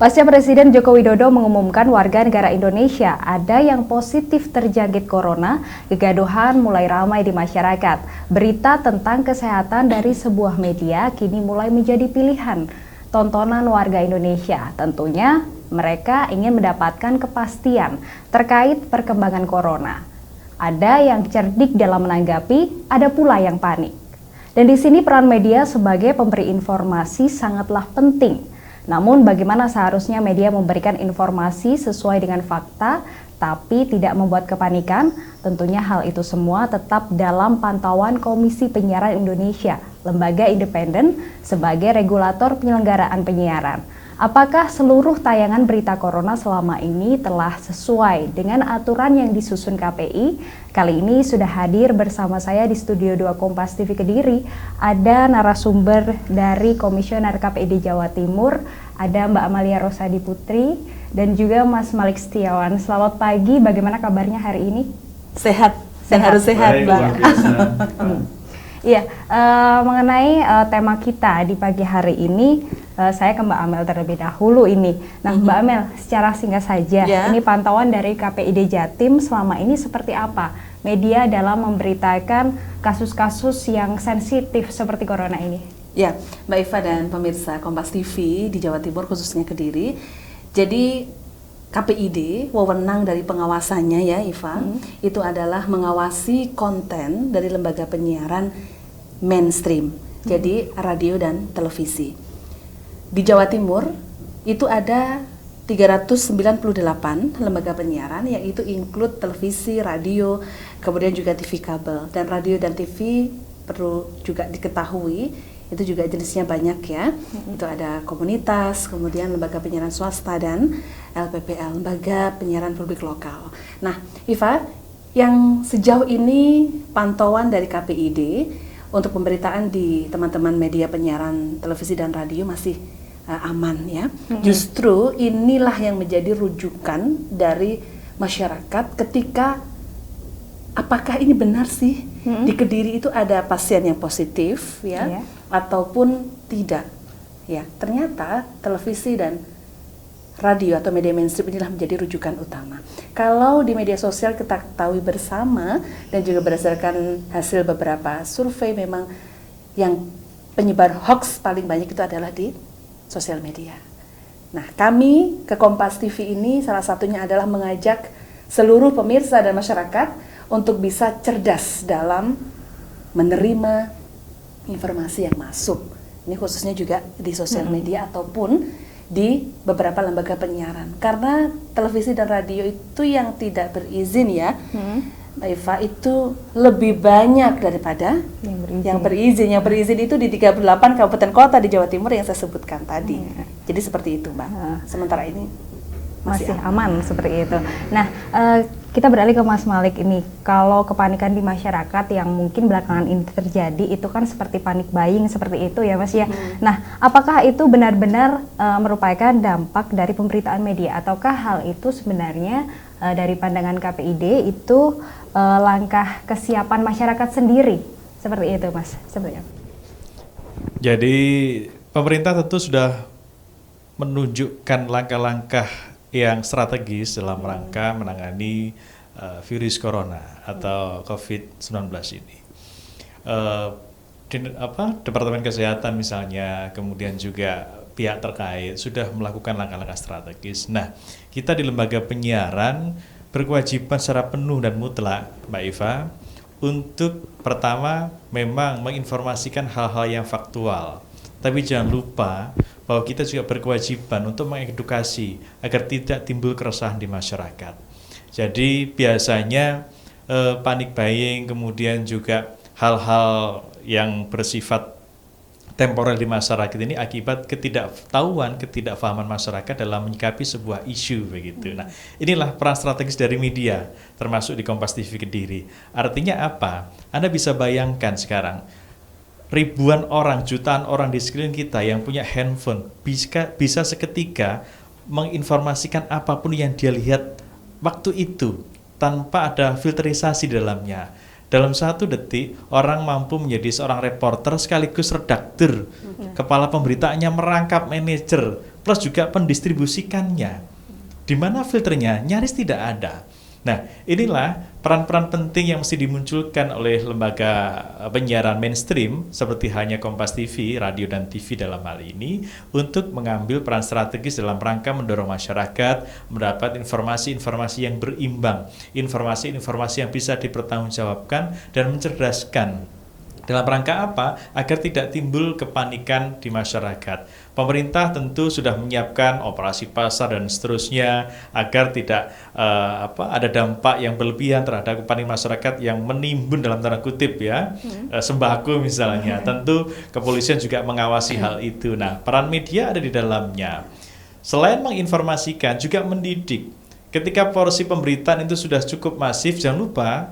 Pasca Presiden Joko Widodo mengumumkan warga negara Indonesia ada yang positif terjangkit corona, kegaduhan mulai ramai di masyarakat. Berita tentang kesehatan dari sebuah media kini mulai menjadi pilihan tontonan warga Indonesia. Tentunya mereka ingin mendapatkan kepastian terkait perkembangan corona. Ada yang cerdik dalam menanggapi, ada pula yang panik. Dan di sini peran media sebagai pemberi informasi sangatlah penting. Namun bagaimana seharusnya media memberikan informasi sesuai dengan fakta, tapi tidak membuat kepanikan? Tentunya hal itu semua tetap dalam pantauan Komisi Penyiaran Indonesia, lembaga independen sebagai regulator penyelenggaraan penyiaran. Apakah seluruh tayangan berita corona selama ini telah sesuai dengan aturan yang disusun KPI? Kali ini sudah hadir bersama saya di Studio 2 Kompas TV Kediri, ada narasumber dari Komisioner KPID Jawa Timur, ada Mbak Amalia Rosadi Putri, dan juga Mas Malik Setiawan. Selamat pagi, bagaimana kabarnya hari ini? Sehat. Harus sehat, Mbak. Iya, mengenai tema kita di pagi hari ini, saya ke Mbak Amel terlebih dahulu ini. Nah, Mbak Amel, secara singkat saja, ini pantauan dari KPID Jatim selama ini seperti apa? Media dalam memberitakan kasus-kasus yang sensitif seperti corona ini. Ya, Mbak Iva dan pemirsa Kompas TV di Jawa Timur, khususnya Kediri. Jadi KPID, wewenang dari pengawasannya ya Iva, itu adalah mengawasi konten dari lembaga penyiaran mainstream, jadi radio dan televisi. Di Jawa Timur itu ada 398 lembaga penyiaran, yaitu include televisi, radio, kemudian juga TV kabel. Dan radio dan TV perlu juga diketahui, itu juga jenisnya banyak ya. Itu ada komunitas, kemudian lembaga penyiaran swasta dan LPPL, lembaga penyiaran publik lokal. Nah, Iva, yang sejauh ini pantauan dari KPID untuk pemberitaan di teman-teman media penyiaran televisi dan radio masih aman ya. Justru inilah yang menjadi rujukan dari masyarakat ketika apakah ini benar sih di Kediri itu ada pasien yang positif ya, ataupun tidak ya. Ternyata televisi dan radio atau media mainstream inilah menjadi rujukan utama. Kalau di media sosial kita ketahui bersama dan juga berdasarkan hasil beberapa survei, memang yang penyebar hoax paling banyak itu adalah di sosial media. Nah, kami ke Kompas TV ini salah satunya adalah mengajak seluruh pemirsa dan masyarakat untuk bisa cerdas dalam menerima informasi yang masuk. Ini khususnya juga di sosial media ataupun di beberapa lembaga penyiaran. Karena televisi dan radio itu yang tidak berizin ya, Mbak Iva, itu lebih banyak daripada yang berizin. Yang berizin itu di 38 kabupaten kota di Jawa Timur yang saya sebutkan tadi. Jadi seperti itu, Mbak. Sementara ini masih aman seperti itu. Nah, kita beralih ke Mas Malik ini. Kalau kepanikan di masyarakat yang mungkin belakangan ini terjadi, itu kan seperti panik buying seperti itu ya Mas ya. Nah, apakah itu benar-benar merupakan dampak dari pemberitaan media, ataukah hal itu sebenarnya dari pandangan KPID itu langkah kesiapan masyarakat sendiri? Seperti itu Mas, seperti apa? Jadi pemerintah tentu sudah menunjukkan langkah-langkah yang strategis dalam rangka menangani virus corona atau COVID-19 ini. Departemen Kesehatan misalnya, kemudian juga pihak terkait sudah melakukan langkah-langkah strategis. Nah, kita di lembaga penyiaran berkewajiban secara penuh dan mutlak, Mbak Iva, untuk pertama memang menginformasikan hal-hal yang faktual. Tapi jangan lupa bahwa kita juga berkewajiban untuk mengedukasi agar tidak timbul keresahan di masyarakat. Jadi biasanya panic buying, kemudian juga hal-hal yang bersifat temporer di masyarakat ini akibat ketidaktahuan, ketidakfahaman masyarakat dalam menyikapi sebuah isu begitu. Nah, inilah peran strategis dari media, termasuk di Kompas TV Kediri. Artinya apa? Anda bisa bayangkan sekarang, ribuan orang, jutaan orang di sekeliling kita yang punya handphone bisa seketika menginformasikan apapun yang dia lihat waktu itu tanpa ada filterisasi di dalamnya. Dalam 1 detik, orang mampu menjadi seorang reporter sekaligus redaktur, kepala pemberitaannya merangkap manajer, plus juga pendistribusikannya. Di mana filternya nyaris tidak ada. Nah, inilah peran-peran penting yang mesti dimunculkan oleh lembaga penyiaran mainstream seperti hanya Kompas TV, radio dan TV dalam hal ini untuk mengambil peran strategis dalam rangka mendorong masyarakat mendapat informasi-informasi yang berimbang, informasi-informasi yang bisa dipertanggungjawabkan dan mencerdaskan. Dalam rangka apa? Agar tidak timbul kepanikan di masyarakat. Pemerintah tentu sudah menyiapkan operasi pasar dan seterusnya agar tidak ada dampak yang berlebihan terhadap kepanikan masyarakat yang menimbun dalam tanda kutip ya, sembako misalnya. Tentu kepolisian juga mengawasi hal itu. Nah, peran media ada di dalamnya. Selain menginformasikan, juga mendidik. Ketika porsi pemberitaan itu sudah cukup masif, jangan lupa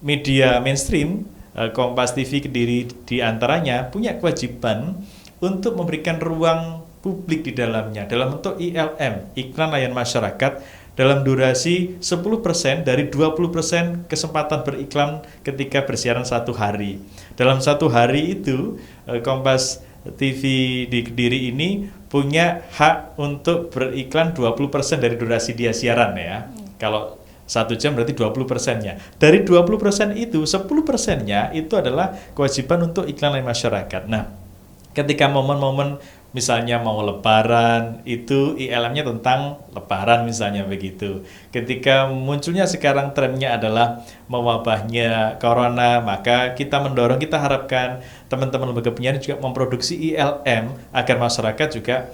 media mainstream, Kompas TV Kediri di antaranya punya kewajiban untuk memberikan ruang publik di dalamnya dalam bentuk ILM, iklan layanan masyarakat, dalam durasi 10% dari 20% kesempatan beriklan ketika bersiaran satu hari. Dalam satu hari itu, Kompas TV di Kediri ini punya hak untuk beriklan 20% dari durasi dia siaran ya. Kalau 1 jam berarti 20%-nya. Dari 20% itu, 10%-nya itu adalah kewajiban untuk iklan layanan masyarakat. Nah, ketika momen-momen misalnya mau lebaran, itu ILM-nya tentang lebaran misalnya begitu. Ketika munculnya sekarang trennya adalah mewabahnya corona, maka kita mendorong, kita harapkan teman-teman lembaga penyiaran juga memproduksi ILM agar masyarakat juga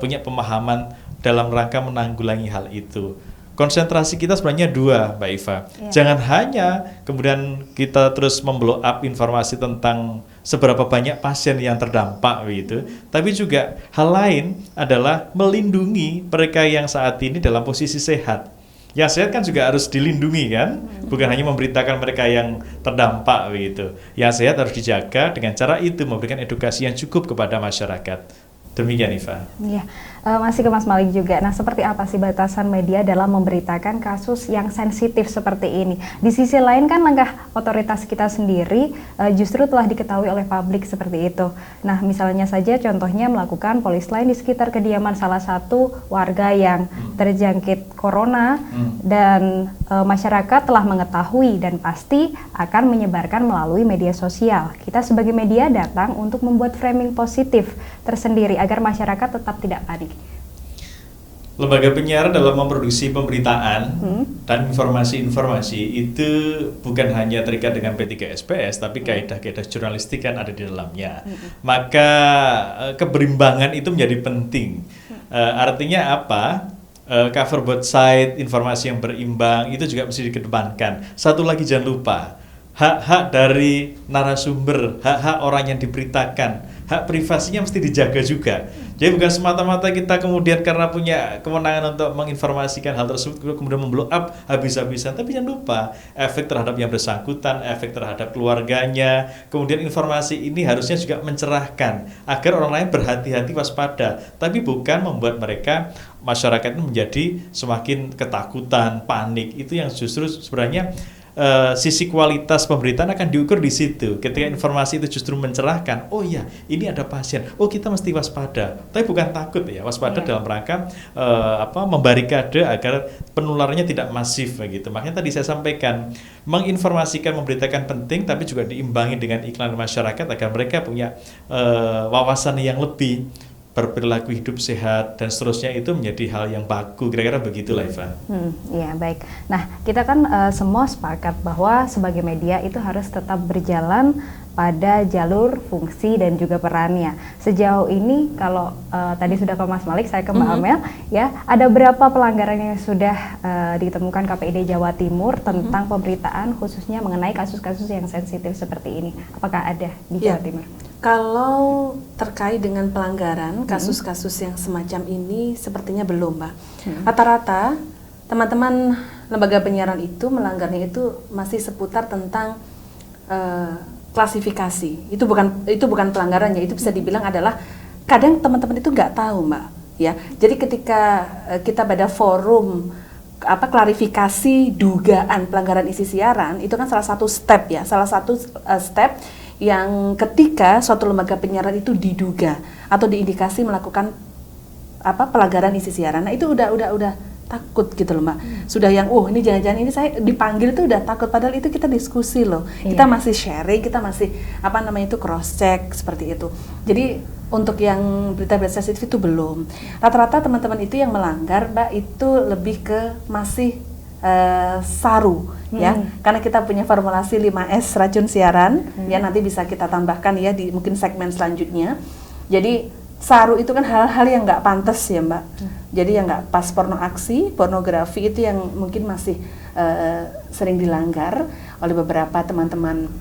punya pemahaman dalam rangka menanggulangi hal itu. Konsentrasi kita sebenarnya dua, Mbak Iva. Ya. Jangan hanya kemudian kita terus memblow up informasi tentang seberapa banyak pasien yang terdampak begitu, tapi juga hal lain adalah melindungi mereka yang saat ini dalam posisi sehat. Yang sehat kan juga harus dilindungi kan, bukan hanya memberitakan mereka yang terdampak begitu. Yang sehat harus dijaga dengan cara itu, memberikan edukasi yang cukup kepada masyarakat. Demikian, Iva. Iya, masih ke Mas Malik juga. Nah, seperti apa sih batasan media dalam memberitakan kasus yang sensitif seperti ini? Di sisi lain kan langkah otoritas kita sendiri justru telah diketahui oleh publik seperti itu. Nah, misalnya saja contohnya melakukan polis lain di sekitar kediaman salah satu warga yang terjangkit corona dan masyarakat telah mengetahui dan pasti akan menyebarkan melalui media sosial. Kita sebagai media datang untuk membuat framing positif tersendiri agar masyarakat tetap tidak panik. Lembaga penyiaran dalam memproduksi pemberitaan dan informasi-informasi itu bukan hanya terikat dengan P3SPS, tapi kaidah-kaidah jurnalistik kan ada di dalamnya. Maka keberimbangan itu menjadi penting. Artinya apa? Cover both side, informasi yang berimbang itu juga mesti dikedepankan. Satu lagi jangan lupa, hak-hak dari narasumber, hak-hak orang yang diberitakan, hak privasinya mesti dijaga juga. Jadi bukan semata-mata kita kemudian karena punya kewenangan untuk menginformasikan hal tersebut kemudian memblow up habis-habisan, tapi jangan lupa efek terhadap yang bersangkutan, efek terhadap keluarganya. Kemudian informasi ini harusnya juga mencerahkan agar orang lain berhati-hati, waspada, tapi bukan membuat mereka, masyarakat ini menjadi semakin ketakutan, panik. Itu yang justru sebenarnya sisi kualitas pemberitaan akan diukur di situ. Ketika informasi itu justru mencerahkan, oh iya, ini ada pasien, oh kita mesti waspada, tapi bukan takut ya, waspada dalam rangka membarikade agar penularannya tidak masif begitu. Makanya tadi saya sampaikan, menginformasikan, memberitakan penting, tapi juga diimbangi dengan iklan masyarakat agar mereka punya wawasan yang lebih, berperilaku hidup sehat dan seterusnya, itu menjadi hal yang baku. Kira-kira begitulah, Ivan. Iya, baik. Nah, kita kan semua sepakat bahwa sebagai media itu harus tetap berjalan pada jalur fungsi dan juga perannya. Sejauh ini kalau tadi sudah ke Mas Malik, saya ke Mbak Amel ya, ada berapa pelanggaran yang sudah ditemukan KPID Jawa Timur tentang pemberitaan khususnya mengenai kasus-kasus yang sensitif seperti ini? Apakah ada di Jawa Timur? Kalau terkait dengan pelanggaran kasus-kasus yang semacam ini sepertinya belum, Mbak. Rata-rata teman-teman lembaga penyiaran itu melanggarnya itu masih seputar tentang klasifikasi. Itu bukan pelanggarannya, itu bisa dibilang adalah kadang teman-teman itu nggak tahu, Mbak. Ya, jadi ketika kita pada forum klarifikasi dugaan pelanggaran isi siaran, itu kan salah satu step yang ketika suatu lembaga penyiaran itu diduga atau diindikasi melakukan pelanggaran isi siaran. Nah itu udah takut gitu loh Mbak. Sudah yang ini jangan-jangan ini saya dipanggil itu udah takut, padahal itu kita diskusi loh. Kita masih sharing, kita masih cross check seperti itu. Jadi untuk yang berita-berita sensitif itu belum. Rata-rata teman-teman itu yang melanggar Mbak itu lebih ke masih SARU ya. Karena kita punya formulasi 5S racun siaran ya, nanti bisa kita tambahkan ya di mungkin segmen selanjutnya. Jadi SARU itu kan hal-hal yang nggak pantas ya Mbak. Jadi yang nggak pas, pornografi itu yang mungkin masih sering dilanggar oleh beberapa teman-teman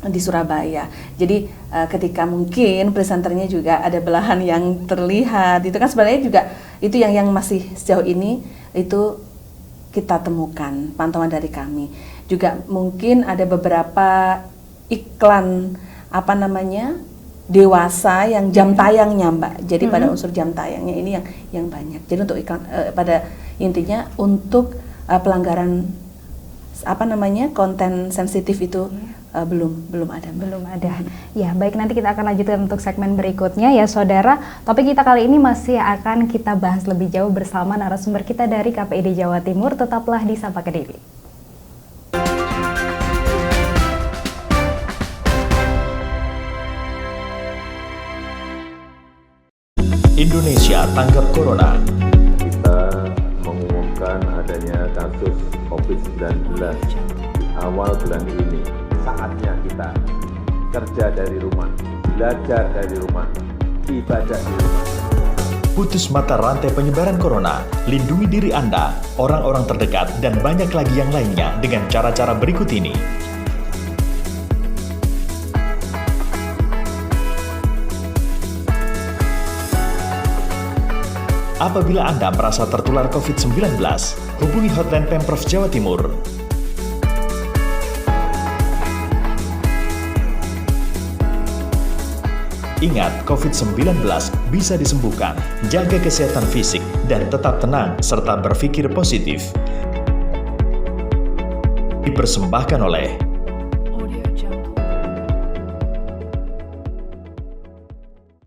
di Surabaya. Jadi ketika mungkin presenternya juga ada belahan yang terlihat, itu kan sebenarnya juga itu yang masih sejauh ini itu kita temukan, pantauan dari kami. Juga mungkin ada beberapa iklan dewasa yang jam tayangnya Mbak. Jadi pada unsur jam tayangnya ini yang banyak. Jadi untuk iklan pada intinya untuk pelanggaran konten sensitif itu belum ada. Belum ada. Ya, baik, nanti kita akan lanjutkan untuk segmen berikutnya ya Saudara. Topik kita kali ini masih akan kita bahas lebih jauh bersama narasumber kita dari KPID Jawa Timur. Tetaplah di Sapa Kediri. Indonesia tanggap corona. Kita mengumumkan adanya kasus COVID-19 di awal bulan ini. Saatnya kita kerja dari rumah, belajar dari rumah, ibadah di rumah. Putus mata rantai penyebaran corona, lindungi diri Anda, orang-orang terdekat, dan banyak lagi yang lainnya dengan cara-cara berikut ini. Apabila Anda merasa tertular COVID-19, hubungi hotline Pemprov Jawa Timur. Ingat, COVID-19 bisa disembuhkan. Jaga kesehatan fisik dan tetap tenang serta berpikir positif. Dipersembahkan oleh